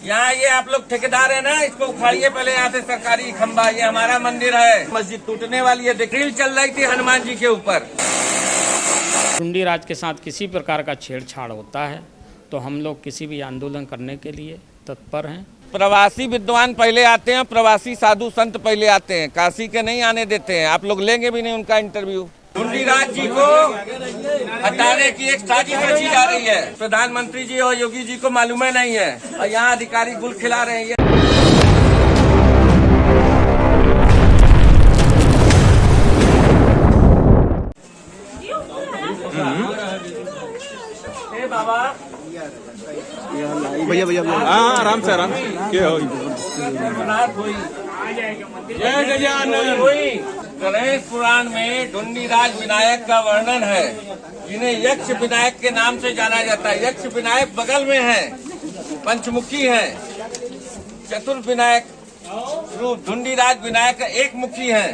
यहाँ ये आप लोग ठेकेदार है ना, इसको उखाड़िए पहले यहाँ से सरकारी खंबा। ये हमारा मंदिर है, मस्जिद टूटने वाली है। ड्रिल चल रही थी हनुमान जी के ऊपर। ढूंढी राज के साथ किसी प्रकार का छेड़छाड़ होता है तो हम लोग किसी भी आंदोलन करने के लिए तत्पर हैं। प्रवासी विद्वान पहले आते हैं, प्रवासी साधु संत पहले आते हैं, काशी के नहीं आने देते हैं। आप लोग लेंगे भी नहीं उनका इंटरव्यू। ढूंढी राज जी को हटाने की एक साजिश रची जा रही है। प्रधानमंत्री जी और योगी जी को मालूम है नहीं है, और यहाँ अधिकारी गुल खिला रहे हैं। बाबा भैया हाँ आराम से क्या हो जय गजानन। गणेश पुराण में ढूंढी राज विनायक का वर्णन है, जिन्हें यक्ष विनायक के नाम से जाना जाता है। यक्ष विनायक बगल में है, पंचमुखी है। चतुर विनायक रूप ढूंढी राज विनायक एक मुखी है,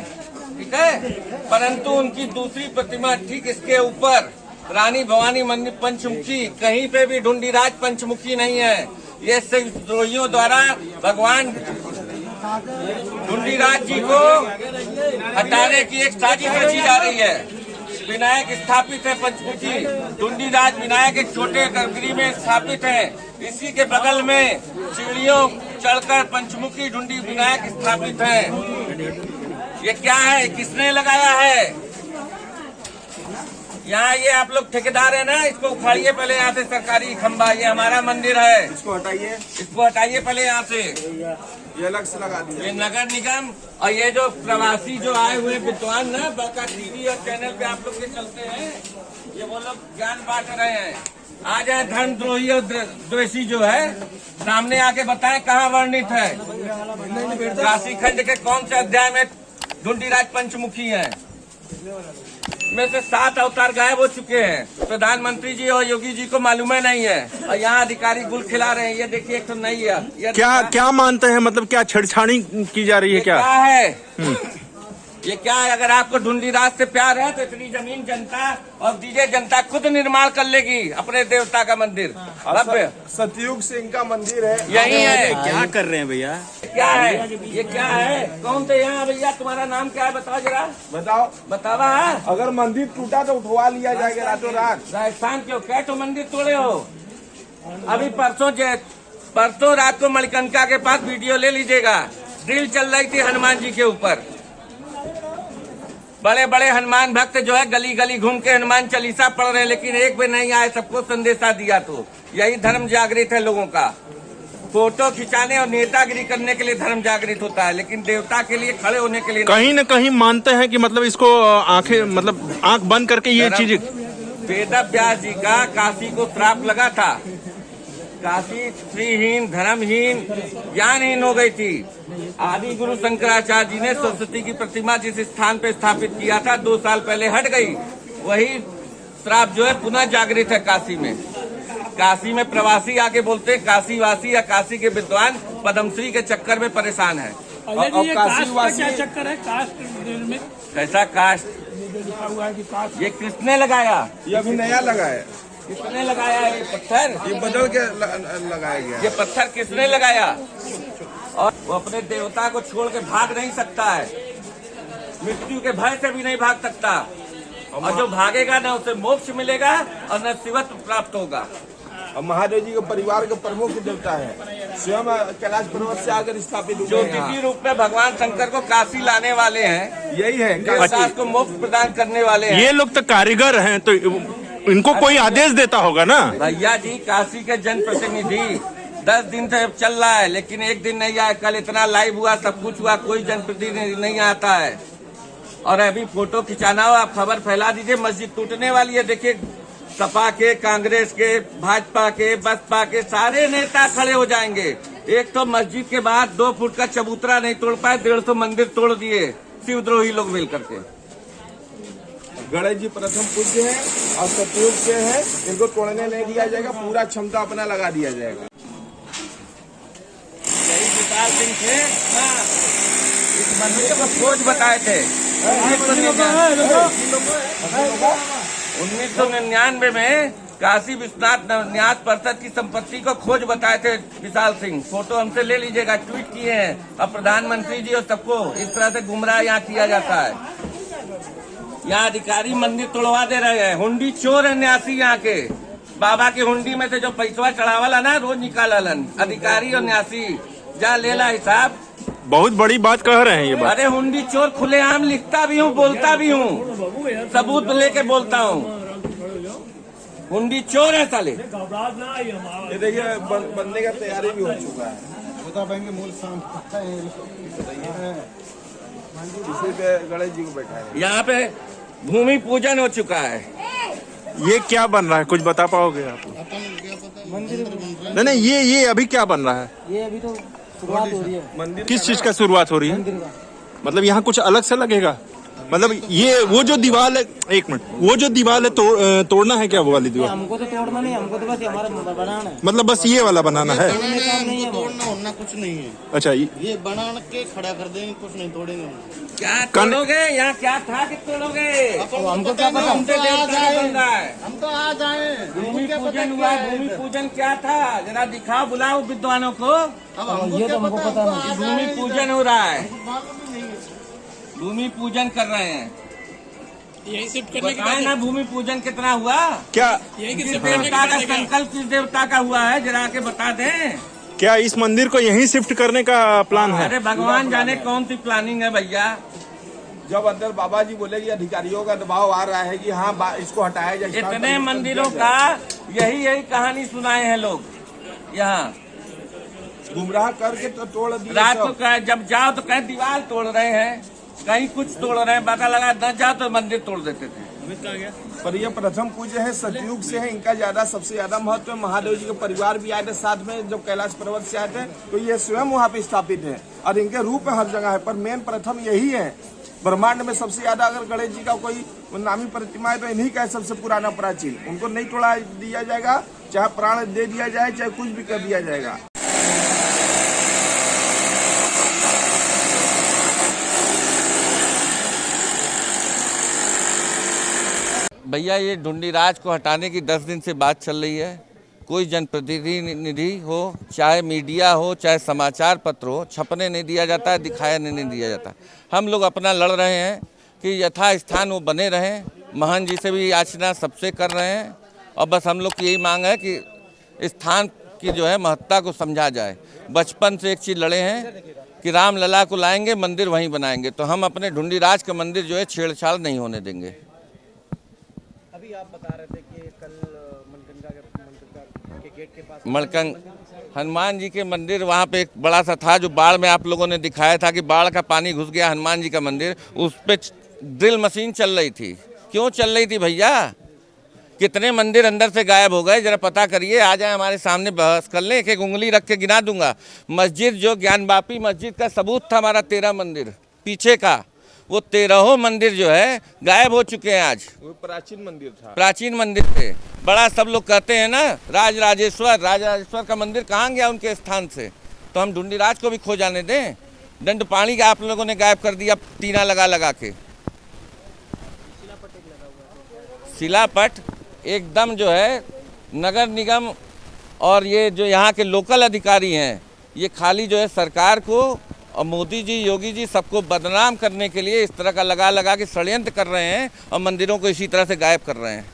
ठीक है। परंतु उनकी दूसरी प्रतिमा ठीक इसके ऊपर रानी भवानी मंदिर पंचमुखी, कहीं पे भी ढूंढी राज पंचमुखी नहीं है। ये द्रोहियों द्वारा भगवान ढूंढी राज जी को हटाने की एक साजिश रची जा रही है। विनायक स्थापित है पंचमुखी, ढूंढी राज विनायक एक छोटे गर्भगृह में स्थापित है। इसी के बगल में सीढ़ियों चढ़कर पंचमुखी ढूंढी विनायक स्थापित है। ये क्या है, किसने लगाया है? यहाँ ये आप लोग ठेकेदार है ना, इसको उखाड़िए पहले यहाँ से सरकारी खंबा। ये हमारा मंदिर है, इसको हटाइए पहले यहाँ से। ये अलग से लगा दिया। ये नगर निगम और ये जो प्रवासी जो आए हुए विद्वान ना, बाका टीवी और चैनल पे आप लोग के चलते हैं, ये वो लोग ज्ञान बांट रहे हैं। आ जाए धर्मद्रोही और द्वेषी जो है, सामने आके बताएं कहाँ वर्णित है। काशी खंड के कौन से अध्याय में ढूंढी राज पंचमुखी है? में से 7 अवतार गायब हो चुके हैं। प्रधानमंत्री जी और योगी जी को मालूम है नहीं है, और यहाँ अधिकारी गुल खिला रहे हैं। ये देखिए एक तो नहीं है। क्या मानते हैं, मतलब क्या छेड़छाड़ी की जा रही है? क्या है ये क्या है? अगर आपको ढूंढी राज से प्यार है तो इतनी जमीन जनता और दीजिए, जनता खुद निर्माण कर लेगी अपने देवता का मंदिर। सतयुग से इनका मंदिर है, यही है। क्या कर रहे हैं भैया? क्या है ये, क्या है? कौन थे यहाँ भैया? तुम्हारा नाम क्या है? बताओ जरा, बतावा। अगर मंदिर टूटा तो उठवा लिया जाएगा रातों रात। राजस्थान के हो क्या? तो मंदिर तोड़े हो? अभी परसों रात को मणिकर्णिका के पास वीडियो ले लीजिएगा। ड्रिल चल रही थी हनुमान जी के ऊपर। बड़े बड़े हनुमान भक्त जो है गली गली घूम के हनुमान चालीसा पढ़ रहे हैं, लेकिन एक भी नहीं आए, सबको संदेशा दिया। तो यही धर्म जागृत है लोगों का। फोटो खिंचाने और नेतागिरी करने के लिए धर्म जागृत होता है, लेकिन देवता के लिए खड़े होने के लिए कहीं न कहीं मानते हैं कि मतलब इसको आंख बंद करके ये चीज। वेद व्यास जी का काशी को श्राप लगा था। काशी श्रीहीन, धर्महीन, ज्ञानहीन हो गई थी। आदि गुरु शंकराचार्य जी ने सरस्वती की प्रतिमा जिस स्थान पे स्थापित किया था, 2 साल पहले हट गई। वही श्राप जो है पुनः जागृत है काशी में। काशी में प्रवासी आके बोलते हैं काशीवासी या काशी के विद्वान पद्मश्री के चक्कर में परेशान है। और काशीवासी क्या चक्कर है? कास्ट में कैसा कास्ट? ये किसने लगाया? ये अभी नया लगा है। किसने लगाया ये पत्थर? ये बदल के लगाया गया। ये पत्थर किसने लगाया? और वो अपने देवता को छोड़ के भाग नहीं सकता है, मृत्यु के भय से भी नहीं भाग सकता। और जो भागेगा न उसे मोक्ष मिलेगा और न शिवत्व प्राप्त होगा। और महादेव जी के परिवार के प्रमुख देवता है, स्वयं कैलाश पर्वत से आकर स्थापित हुए। जो किसी रूप में भगवान शंकर को काशी लाने वाले हैं, यही है देवता को मोक्ष प्रदान करने वाले हैं। ये लोग तो कारीगर हैं, तो इनको कोई आदेश देता होगा ना भैया जी। काशी के जनप्रतिनिधि 10 दिन से चल रहा है, लेकिन एक दिन नहीं आया। कल इतना लाइव हुआ, सब कुछ हुआ, कोई जनप्रतिनिधि नहीं आता है। और अभी फोटो खिंचाना हो, आप खबर फैला दीजिए। मस्जिद टूटने वाली है। देखिए, सपा के, कांग्रेस के, भाजपा के, बसपा के सारे नेता खड़े हो जाएंगे। एक तो मस्जिद के बाहर 2 फुट का चबूतरा नहीं तोड़ पाए, 150 मंदिर तोड़ दिए शिवद्रोही लोग मिल करके। गणेश जी प्रथम पूज्य है और सतयुग से है, इनको तोड़ने नहीं दिया जाएगा। पूरा क्षमता अपना लगा दिया जाएगा। यही विशाल सिंह थे हाँ, इस मंदिर को खोज बताए थे। 1999 में काशी विश्वनाथ न्यास परिषद की संपत्ति को खोज बताए थे विशाल सिंह। फोटो हमसे ले लीजिएगा, ट्वीट किए हैं। अब प्रधानमंत्री जी और सबको इस तरह से गुमराह यहाँ किया जाता है। यहाँ अधिकारी मंदिर तोड़वा दे रहे हैं। हुंडी चोर है न्यासी यहाँ के। बाबा की हुंडी में से जो पैसा चढ़ावाला ना रोज निकालन अधिकारी और न्यासी। जा लेला हिसाब। बहुत बड़ी बात कह रहे हैं ये बात। अरे हुंडी चोर खुलेआम लिखता भी हूँ, बोलता भी हूँ, सबूत लेके बोलता हूँ। हुंडी चोर है साले। ये देखिए बनने का तैयारी भी हो चुका है। इसी पे गणेश जी को बैठा है। यहाँ पे भूमि पूजन हो चुका है। ये क्या बन रहा है, कुछ बता पाओगे आप? नहीं, ये अभी क्या बन रहा है? ये अभी तो शुरुआत हो रही है। मंदिर किस चीज का शुरुआत हो रही है? मतलब यहाँ कुछ अलग से लगेगा? मतलब ये वो जो दीवार है, एक मिनट, वो जो दीवार है तोड़ना है क्या? वो वाली दीवार हमको तो तोड़ना नहीं, हमको तो बस हमारा बनाना है। मतलब बस ये वाला बनाना है? तोड़ना होना कुछ नहीं है। अच्छा, ये बना के खड़ा कर देंगे, कुछ नहीं तोड़ेंगे। क्या तोड़ोगे? यहाँ क्या था कि तोड़ोगे? हमको क्या पता, हम तो आ जाए। भूमि पूजन हुआ। भूमि पूजन क्या था जरा दिखाओ, बुलाओ विद्वानों को। ये तो हमको पता नहीं। भूमि पूजन हो रहा है, भूमि पूजन कर रहे हैं। यही शिफ्ट करने बताए ना भूमि पूजन कितना हुआ? क्या किस देवता का संकल्प किस देवता का हुआ है जरा के बता दें। क्या इस मंदिर को यहीं शिफ्ट करने का प्लान है? अरे भगवान जाने कौन सी प्लानिंग है भैया। जब अंदर बाबा जी बोले कि अधिकारियों का दबाव आ रहा है कि हाँ इसको हटाया जाए। इतने मंदिरों का यही कहानी सुनाए हैं लोग। यहाँ गुमराह करके तो तोड़ दिए। रात को जब जाओ तो कहीं दीवार तोड़ रहे हैं, कहीं कुछ तोड़ रहे हैं, पता लगा न जाओ तो मंदिर तोड़ देते थे। पर ये प्रथम पूज्य है, सतयुग से है। इनका ज्यादा सबसे ज्यादा महत्व है। महादेव जी के परिवार भी आए थे साथ में जब कैलाश पर्वत से आए थे, तो ये स्वयं वहाँ पे स्थापित है और इनके रूप में हर जगह है। पर मेन प्रथम यही है ब्रह्मांड में सबसे ज्यादा। अगर गणेश जी का कोई नामी प्रतिमा है तो इन्हीं का है सबसे पुराना प्राचीन। उनको नहीं तोड़ा दिया जाएगा, चाहे प्राण दे दिया जाए, चाहे कुछ भी कर दिया जाएगा। भैया ये ढूंढीराज को हटाने की 10 दिन से बात चल रही है। कोई जनप्रतिनिधि हो, चाहे मीडिया हो, चाहे समाचार पत्र हो, छपने नहीं दिया जाता है, दिखाया नहीं दिया जाता। हम लोग अपना लड़ रहे हैं कि यथा स्थान वो बने रहें। महंत जी से भी याचना सबसे कर रहे हैं और बस हम लोग की यही मांग है कि स्थान की जो है महत्ता को समझा जाए। बचपन से एक चीज़ लड़े हैं कि राम लला को लाएंगे, मंदिर वहीं बनाएंगे। तो हम अपने ढूंढीराज का मंदिर जो है छेड़छाड़ नहीं होने देंगे। अभी आप बता रहे थे कि कल मणिकंका के गेट के पास मणिकंक हनुमान जी के मंदिर वहाँ पे एक बड़ा सा था जो बाढ़ में आप लोगों ने दिखाया था कि बाढ़ का पानी घुस गया हनुमान जी का मंदिर। उस पे ड्रिल मशीन चल रही थी। क्यों चल रही थी भैया? कितने मंदिर अंदर से गायब हो गए जरा पता करिए। आ जाए हमारे सामने बहस कर लें, एक एक उंगली रख के गिना दूंगा। मस्जिद जो ज्ञानवापी मस्जिद का सबूत था हमारा 13 मंदिर पीछे का, वो 13 मंदिर जो है गायब हो चुके हैं आज। वो प्राचीन मंदिर था, प्राचीन मंदिर थे। बड़ा सब लोग कहते हैं ना राजराजेश्वर का मंदिर कहाँ गया उनके स्थान से? तो हम ढूंढीराज को भी खो जाने दें? दंडपाणी का आप लोगों ने गायब कर दिया टीना लगा के। शिलापट एकदम जो है नगर निगम और ये जो यहाँ के लोकल अधिकारी हैं, ये खाली जो है सरकार को और मोदी जी, योगी जी सबको बदनाम करने के लिए इस तरह का लगा के षड्यंत्र कर रहे हैं और मंदिरों को इसी तरह से गायब कर रहे हैं।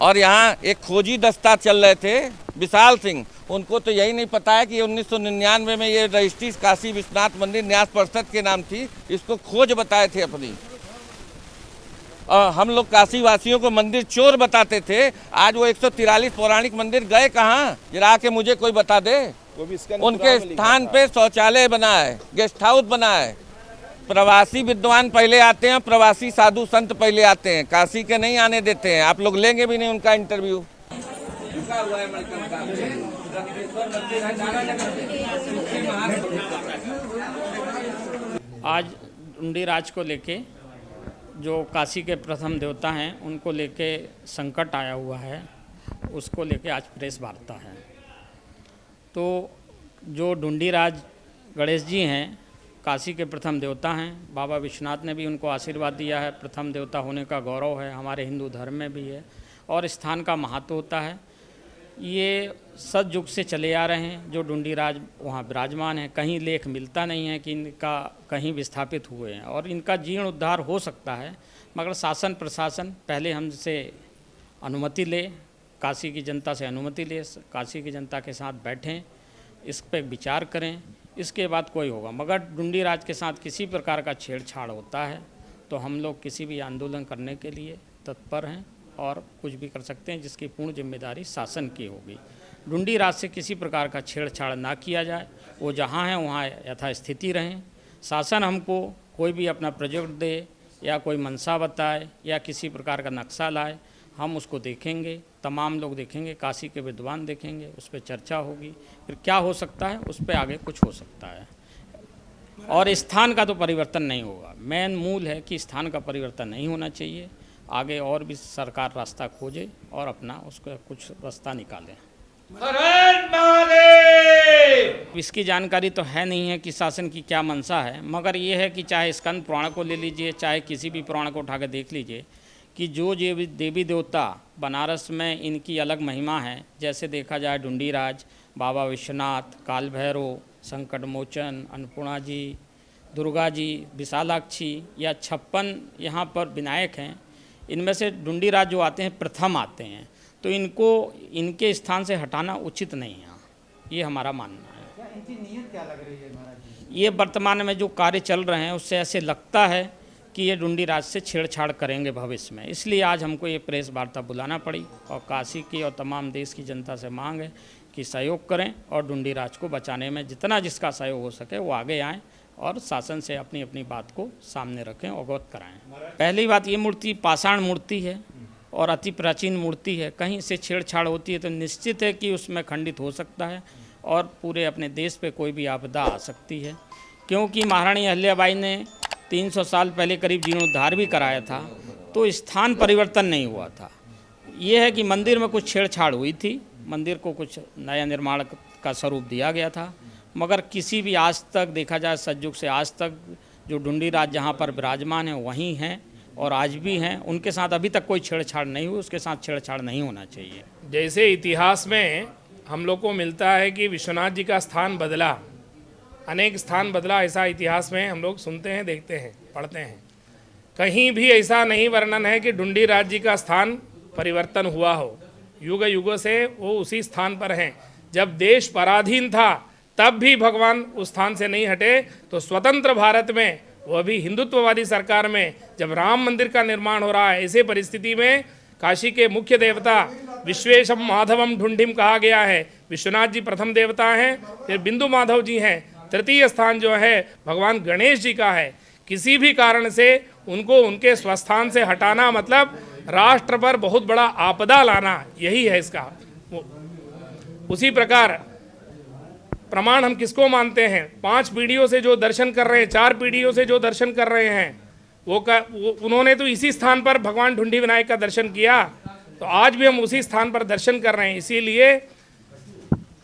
और यहाँ एक खोजी दस्ता चल रहे थे विशाल सिंह, उनको तो यही नहीं पता है कि 1999 में ये रजिस्ट्री काशी विश्वनाथ मंदिर न्यास परिषद के नाम थी। इसको खोज बताए थे अपनी। और हम लोग काशी वासियों को मंदिर चोर बताते थे। आज वो 143 पौराणिक मंदिर गए कहाँ? जरा आके मुझे कोई बता दे। वो भी इसका उनके स्थान पे शौचालय बना है, गेस्ट हाउस बना है। प्रवासी विद्वान पहले आते हैं, प्रवासी साधु संत पहले आते हैं, काशी के नहीं आने देते हैं। आप लोग लेंगे भी नहीं उनका इंटरव्यू। आज ढूंढीराज को लेके जो काशी के प्रथम देवता हैं उनको लेके संकट आया हुआ है, उसको लेके आज प्रेस वार्ता है। तो जो ढूंढीराज गणेश जी हैं काशी के प्रथम देवता हैं। बाबा विश्वनाथ ने भी उनको आशीर्वाद दिया है। प्रथम देवता होने का गौरव है, हमारे हिंदू धर्म में भी है। और स्थान का महत्व होता है। ये सतयुग से चले आ रहे हैं जो ढूंढीराज वहाँ विराजमान हैं। कहीं लेख मिलता नहीं है कि इनका कहीं विस्थापित हुए हैं, और इनका जीर्ण उद्धार हो सकता है, मगर शासन प्रशासन पहले हमसे अनुमति ले, काशी की जनता से अनुमति ले, काशी की जनता के साथ बैठें, इस पर विचार करें, इसके बाद कोई होगा। मगर ढूंढीराज के साथ किसी प्रकार का छेड़छाड़ होता है तो हम लोग किसी भी आंदोलन करने के लिए तत्पर हैं और कुछ भी कर सकते हैं, जिसकी पूर्ण जिम्मेदारी शासन की होगी। ढूंढीराज से किसी प्रकार का छेड़छाड़ ना किया जाए, वो जहाँ हैं वहाँ यथास्थिति रहें। शासन हमको कोई भी अपना प्रोजेक्ट दे या कोई मंशा बताए या किसी प्रकार का नक्शा लाए, हम उसको देखेंगे, तमाम लोग देखेंगे, काशी के विद्वान देखेंगे, उस पर चर्चा होगी, फिर क्या हो सकता है उस पर आगे कुछ हो सकता है। और स्थान का तो परिवर्तन नहीं होगा। मेन मूल है कि स्थान का परिवर्तन नहीं होना चाहिए। आगे और भी सरकार रास्ता खोजे और अपना उसका कुछ रास्ता निकालें। इसकी जानकारी तो है नहीं है कि शासन की क्या मंशा है, मगर ये है कि चाहे स्कंद पुराण को ले लीजिए, चाहे किसी भी पुराण को उठा के देख लीजिए कि जो देवी देवता बनारस में इनकी अलग महिमा है। जैसे देखा जाए ढूंढीराज, बाबा विश्वनाथ, काल भैरव, संकट मोचन, अन्नपूर्णा जी, दुर्गा जी, विशालाक्षी या 56 यहाँ पर विनायक हैं। इनमें से ढूंढीराज जो आते हैं प्रथम आते हैं, तो इनको इनके स्थान से हटाना उचित नहीं है, ये हमारा मानना है। इनकी नीयत क्या लग रही है महाराज जी? ये वर्तमान में जो कार्य चल रहे हैं उससे ऐसे लगता है कि ये ढूंढीराज से छेड़छाड़ करेंगे भविष्य में, इसलिए आज हमको ये प्रेस वार्ता बुलाना पड़ी। और काशी की और तमाम देश की जनता से मांग है कि सहयोग करें और ढूंढीराज को बचाने में जितना जिसका सहयोग हो सके वो आगे आएँ और शासन से अपनी अपनी बात को सामने रखें, अवगत कराएं। पहली बात, ये मूर्ति पाषाण मूर्ति है और अति प्राचीन मूर्ति है। कहीं से छेड़छाड़ होती है तो निश्चित है कि उसमें खंडित हो सकता है और पूरे अपने देश पे कोई भी आपदा आ सकती है, क्योंकि महारानी अहिल्याबाई ने 300 साल पहले करीब जीर्णोद्धार भी कराया था, तो स्थान परिवर्तन नहीं हुआ था। ये है कि मंदिर में कुछ छेड़छाड़ हुई थी, मंदिर को कुछ नया निर्माण का स्वरूप दिया गया था, मगर किसी भी आज तक देखा जाए सतयुग से आज तक जो ढूंढीराज जहाँ पर विराजमान हैं वहीं हैं और आज भी हैं, उनके साथ अभी तक कोई छेड़छाड़ नहीं हुई, उसके साथ छेड़छाड़ नहीं होना चाहिए। जैसे इतिहास में हम लोग को मिलता है कि विश्वनाथ जी का स्थान बदला, अनेक स्थान बदला, ऐसा इतिहास में हम लोग सुनते हैं, देखते हैं, पढ़ते हैं। कहीं भी ऐसा नहीं वर्णन है कि ढूंढीराज जी का स्थान परिवर्तन हुआ हो। युग युग से वो उसी स्थान पर हैं। जब देश पराधीन था तब भी भगवान उस स्थान से नहीं हटे, तो स्वतंत्र भारत में, वह भी हिंदुत्ववादी सरकार में, जब राम मंदिर का निर्माण हो रहा है, ऐसे परिस्थिति में काशी के मुख्य देवता विश्वेशम माधवम ढूंढिम कहा गया है। विश्वनाथ जी प्रथम देवता हैं, फिर बिंदु माधव जी हैं, तृतीय स्थान जो है भगवान गणेश जी का है। किसी भी कारण से उनको उनके स्वस्थान से हटाना मतलब राष्ट्र पर बहुत बड़ा आपदा लाना, यही है इसका। उसी प्रकार प्रमाण हम किसको मानते हैं? 5 पीढ़ियों से जो दर्शन कर रहे हैं, 4 पीढ़ियों से जो दर्शन कर रहे हैं, उन्होंने तो इसी स्थान पर भगवान ढूंढी विनायक का दर्शन किया, तो आज भी हम उसी स्थान पर दर्शन कर रहे हैं। इसीलिए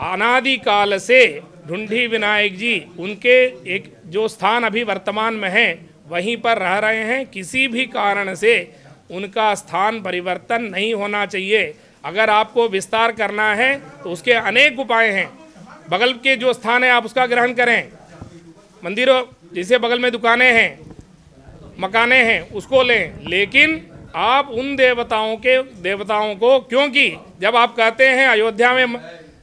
अनादि काल से ढूंढी विनायक जी उनके एक जो स्थान अभी वर्तमान में है वहीं पर रह रहे हैं। किसी भी कारण से उनका स्थान परिवर्तन नहीं होना चाहिए। अगर आपको विस्तार करना है तो उसके अनेक उपाय हैं। बगल के जो स्थान है आप उसका ग्रहण करें, मंदिरों जैसे बगल में दुकानें हैं, मकाने हैं, उसको लें, लेकिन आप उन देवताओं को, क्योंकि जब आप कहते हैं अयोध्या में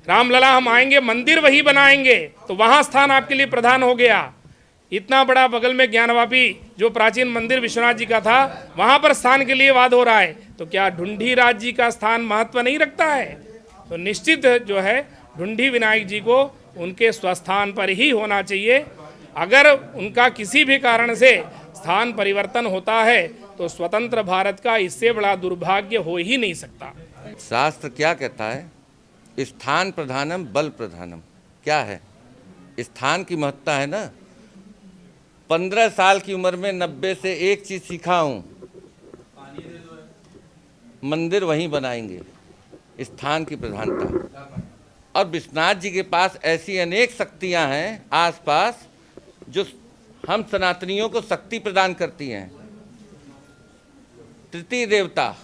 रामलला हम आएंगे, मंदिर वही बनाएंगे, तो वहाँ स्थान आपके लिए प्रधान हो गया। इतना बड़ा बगल में ज्ञानवापी जो प्राचीन मंदिर विश्वनाथ जी का था, वहाँ पर स्थान के लिए वाद हो रहा है, तो क्या ढूंढीराज जी का स्थान महत्व नहीं रखता है? तो निश्चित जो है ढूंढी विनायक जी को उनके स्वस्थान पर ही होना चाहिए। अगर उनका किसी भी कारण से स्थान परिवर्तन होता है तो स्वतंत्र भारत का इससे बड़ा दुर्भाग्य हो ही नहीं सकता। शास्त्र क्या कहता है? स्थान प्रधानम बल प्रधानम। क्या है स्थान की महत्ता? है ना, 15 साल की उम्र में 90 से एक चीज सीखा हूं, मंदिर वहीं बनाएंगे, स्थान की प्रधानता। और विश्वनाथ जी के पास ऐसी अनेक शक्तियां हैं आसपास जो हम सनातनियों को शक्ति प्रदान करती हैं। तृतीय देवता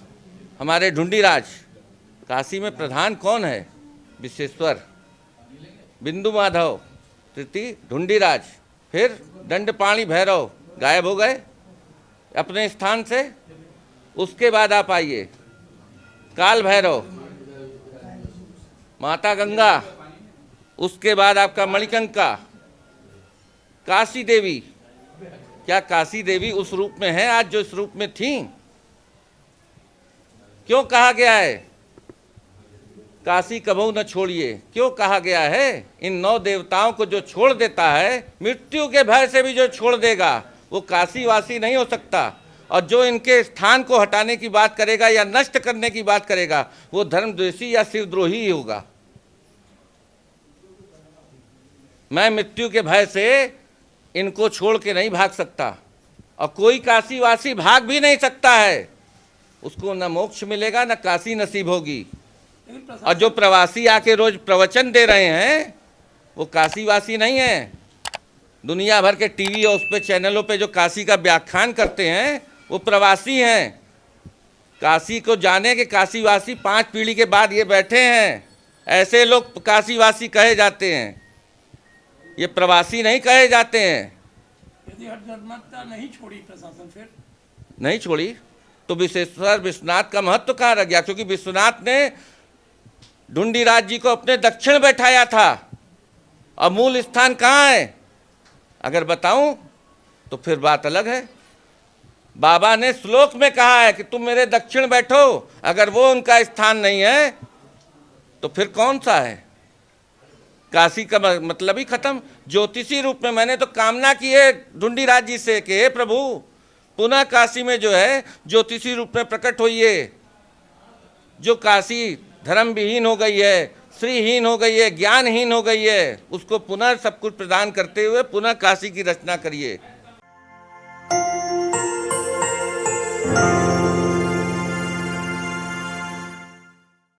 हमारे ढूंढीराज। काशी में प्रधान कौन है? विश्वेश्वर, बिंदु माधव, तृतीय ढूंढीराज, फिर दंडपाणी भैरव गायब हो गए अपने स्थान से। उसके बाद आप आइए काल भैरव, माता गंगा, उसके बाद आपका मणिकंका, काशी देवी। क्या काशी देवी उस रूप में है आज जो इस रूप में थी? क्यों कहा गया है काशी कबहू न छोड़िए? क्यों कहा गया है? इन 9 देवताओं को जो छोड़ देता है, मृत्यु के भय से भी जो छोड़ देगा, वो काशी वासी नहीं हो सकता। और जो इनके स्थान को हटाने की बात करेगा या नष्ट करने की बात करेगा, वो धर्मद्वेषी या शिवद्रोही ही होगा। मैं मृत्यु के भय से इनको छोड़ के नहीं भाग सकता, और कोई काशी वासी भाग भी नहीं सकता है। उसको न मोक्ष मिलेगा न काशी नसीब होगी। और जो प्रवासी आके रोज प्रवचन दे रहे हैं, वो काशी वासी नहीं है। दुनिया भर के टीवी और उस पे चैनलों पे जो काशी का व्याख्यान करते हैं, वो प्रवासी हैं। काशी को जाने के काशीवासी 5 पीढ़ी के बाद ये बैठे हैं। ऐसे लोग काशीवासी कहे जाते हैं, ये प्रवासी नहीं कहे जाते हैं। यदि हठधर्मता नहीं छोड़ी प्रशासन, फिर नहीं छोड़ी तो विश्वेश्वर विश्वनाथ का महत्व कहाँ रह गया? क्योंकि विश्वनाथ ने ढूंढीराज जी को अपने दक्षिण बैठाया था, और मूल स्थान कहाँ है अगर बताऊं तो फिर बात अलग है। बाबा ने श्लोक में कहा है कि तुम मेरे दक्षिण बैठो। अगर वो उनका स्थान नहीं है तो फिर कौन सा है? काशी का मतलब ही खत्म। ज्योतिषी रूप में मैंने तो कामना की है ढूंढीराज जी से कि हे प्रभु, पुनः काशी में जो है ज्योतिषी रूप में प्रकट होइए। जो काशी धर्म विहीन हो गई है, श्रीहीन हो गई है, ज्ञानहीन हो गई है, उसको पुनः सब कुछ प्रदान करते हुए पुनः काशी की रचना करिए।